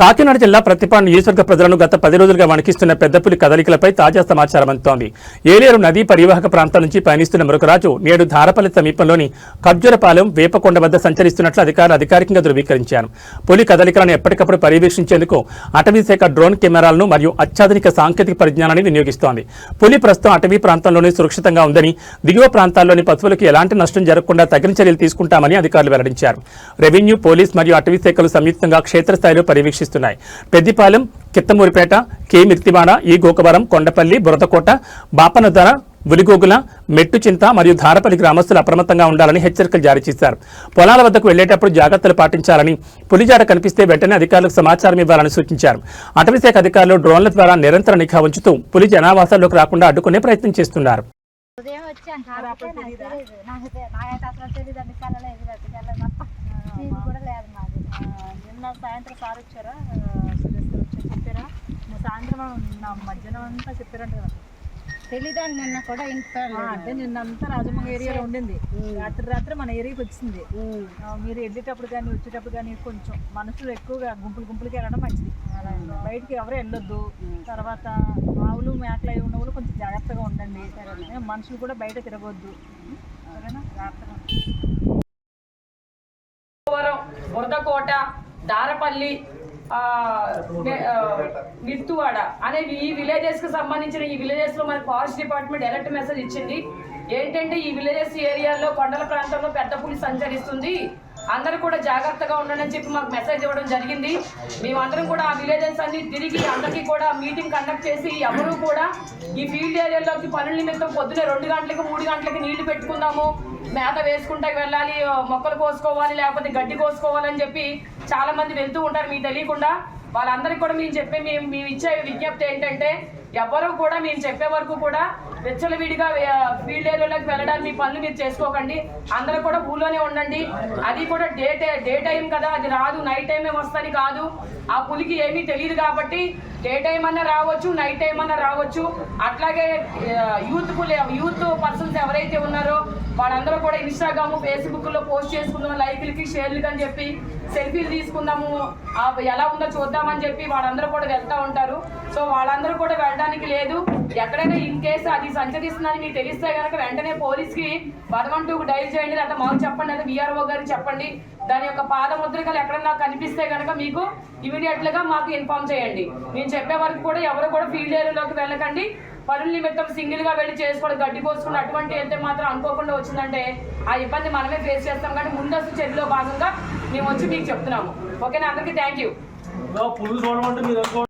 కాకినాడ జిల్లా ప్రతిపాడు నియోజకవర్గ ప్రజలను గత 10 రోజులుగా వణికిస్తున్న పెద్దపులి కదలికలపై తాజా సమాచారం అందుతోంది. ఏలేరు నదీ పరివాహక ప్రాంతం నుంచి పయనిస్తున్న మృగరాజు నేడు ధారపల్లి సమీపంలోని ఖర్జూరపాలెం వేపకొండ వద్ద సంచరిస్తున్నట్లు అధికారులు అధికారికంగా ధృవీకరించారు. పులి కదలికలను ఎప్పటికప్పుడు పర్యవేక్షించేందుకు అటవీశాఖ డ్రోన్ కెమెరాలను మరియు అత్యాధునిక సాంకేతిక పరిజ్ఞానాన్ని వినియోగిస్తోంది. పులి ప్రస్తుతం అటవీ ప్రాంతంలోనే సురక్షితంగా ఉందని, దిగువ ప్రాంతాల్లోని పశువులకు ఎలాంటి నష్టం జరగకుండా తగిన చర్యలు తీసుకుంటామని అధికారులు వెల్లడించారు. రెవెన్యూ, పోలీస్ మరియు అటవీ శాఖలు సంయుక్తంగా క్షేత్రస్థాయిలో పర్యవేక్షిస్తున్నాయి. పెద్దిపాలెం, కిత్తమూరిపేట, కె మిర్తివాడ, ఈ గోకవరం, కొండపల్లి, బురదకోట, బాపనదర, ఉలిగోగుల, మెట్టుచింత మరియు ధారపల్లి గ్రామస్తులు అప్రమత్తంగా ఉండాలని హెచ్చరికలు జారీ చేశారు. పొలాల వద్దకు వెళ్లేటప్పుడు జాగ్రత్తలు పాటించాలని, పులిజాడ కనిపిస్తే వెంటనే అధికారులకు సమాచారం ఇవ్వాలని సూచించారు. అటవీశాఖ అధికారులు డ్రోన్ల ద్వారా నిరంతర నిఘా ఉంచుతూ పులి జనావాసాల్లోకి రాకుండా అడ్డుకునే ప్రయత్నం చేస్తున్నారు. నిన్న సాయంత్రం సార్ వచ్చారా, చెప్పారా? సాయంత్రం మధ్యాహ్నం అంతా చెప్పారంట కదా, తెలీదండి. నిన్న కూడా అంటే నిన్నంతా రాజమంగ ఏరియాలో ఉండింది. రాత్రి మన ఏరియాకి వచ్చింది. మీరు వెళ్ళేటప్పుడు కానీ వచ్చేటప్పుడు కానీ కొంచెం మనుషులు ఎక్కువగా గుంపులకి వెళ్ళడం మంచిది. బయటికి ఎవరు వెళ్ళొద్దు. తర్వాత ఆవులు, మేకలు అవి ఉన్న వాళ్ళు కొంచెం జాగ్రత్తగా ఉండండి. మనుషులు కూడా బయట తిరగొద్దు. సరేనా? జాగ్రత్తగా. బురదకోట, దారపల్లి, మిర్తువాడ అనేవి ఈ విలేజెస్ కి సంబంధించిన ఈ విలేజెస్ లో మన ఫారెస్ట్ డిపార్ట్మెంట్ అలర్ట్ మెసేజ్ ఇచ్చింది. ఏంటంటే ఈ విలేజెస్ ఏరియాలో కొండల ప్రాంతంలో పెద్ద పులి సంచరిస్తుంది, అందరూ కూడా జాగ్రత్తగా ఉండండి అని చెప్పి మాకు మెసేజ్ ఇవ్వడం జరిగింది. మేమందరం కూడా ఆ విలేజెస్ అన్ని తిరిగి అందరికీ కూడా మీటింగ్ కండక్ట్ చేసి ఎవరు కూడా ఈ ఫీల్డ్ ఏరియాలోకి పనుల నిమిత్తం పొద్దున్నే 2 గంటలకి 3 గంటలకి నీళ్లు పెట్టుకుందాము, మేత వేసుకుంటా వెళ్ళాలి, మొక్కలు కోసుకోవాలి, లేకపోతే గడ్డి కోసుకోవాలని చెప్పి చాలా మంది వెళ్తూ ఉంటారు మీకు తెలియకుండా. వాళ్ళందరికీ కూడా మేము ఇచ్చే విజ్ఞప్తి ఏంటంటే ఎవరు కూడా మేము చెప్పే వరకు కూడా వెచ్చలవిడిగా ఫీల్డ్ ఏరియాలోకి వెళ్ళడానికి మీ పనులు మీరు చేసుకోకండి. అందరూ కూడా ఊళ్ళోనే ఉండండి. అది కూడా డే టైం కదా, అది రాదు, నైట్ టైమే వస్తుంది కాదు. ఆ పులికి ఏమీ తెలియదు కాబట్టి డే టైం అన్నా రావచ్చు, నైట్ టైం అన్నా రావచ్చు. అట్లాగే యూత్ పర్సన్స్ ఎవరైతే ఉన్నారో వాళ్ళందరూ కూడా ఇన్స్టాగ్రామ్, ఫేస్బుక్లో పోస్ట్ చేసుకుందాం, లైక్లకి, షేర్లకి అని చెప్పి సెల్ఫీలు తీసుకుందాము, ఎలా ఉందో చూద్దామని చెప్పి వాళ్ళందరూ కూడా వెళ్తూ ఉంటారు. సో వాళ్ళందరూ కూడా వెళ్ళడానికి లేదు. ఎక్కడైనా ఇన్ కేసు అది సంచరిస్తుందని మీకు తెలిస్తే కనుక వెంటనే పోలీస్కి 112కు డైల్ చేయండి, లేదా మాకు చెప్పండి, లేదా VRO గారికి చెప్పండి. దాని యొక్క పాదముద్రికలు ఎక్కడన్నా కనిపిస్తే కనుక మీకు ఇమీడియట్లుగా మాకు ఇన్ఫార్మ్ చేయండి. మేము చెప్పే వరకు కూడా ఎవరు కూడా ఫీల్డ్ ఏరియాలోకి వెళ్ళకండి. పనుల నిమిత్తం సింగిల్గా వెళ్ళి చేసుకోవడం, గడ్డి కోసుకుని అటువంటి అయితే మాత్రం అనుకోకుండా వచ్చిందంటే ఆ ఇబ్బంది మనమే ఫేస్ చేస్తాం. కానీ ముందస్తు చర్యలో భాగంగా మేము వచ్చి మీకు చెప్తున్నాము. ఓకేనా? అందరికీ థ్యాంక్ యూ.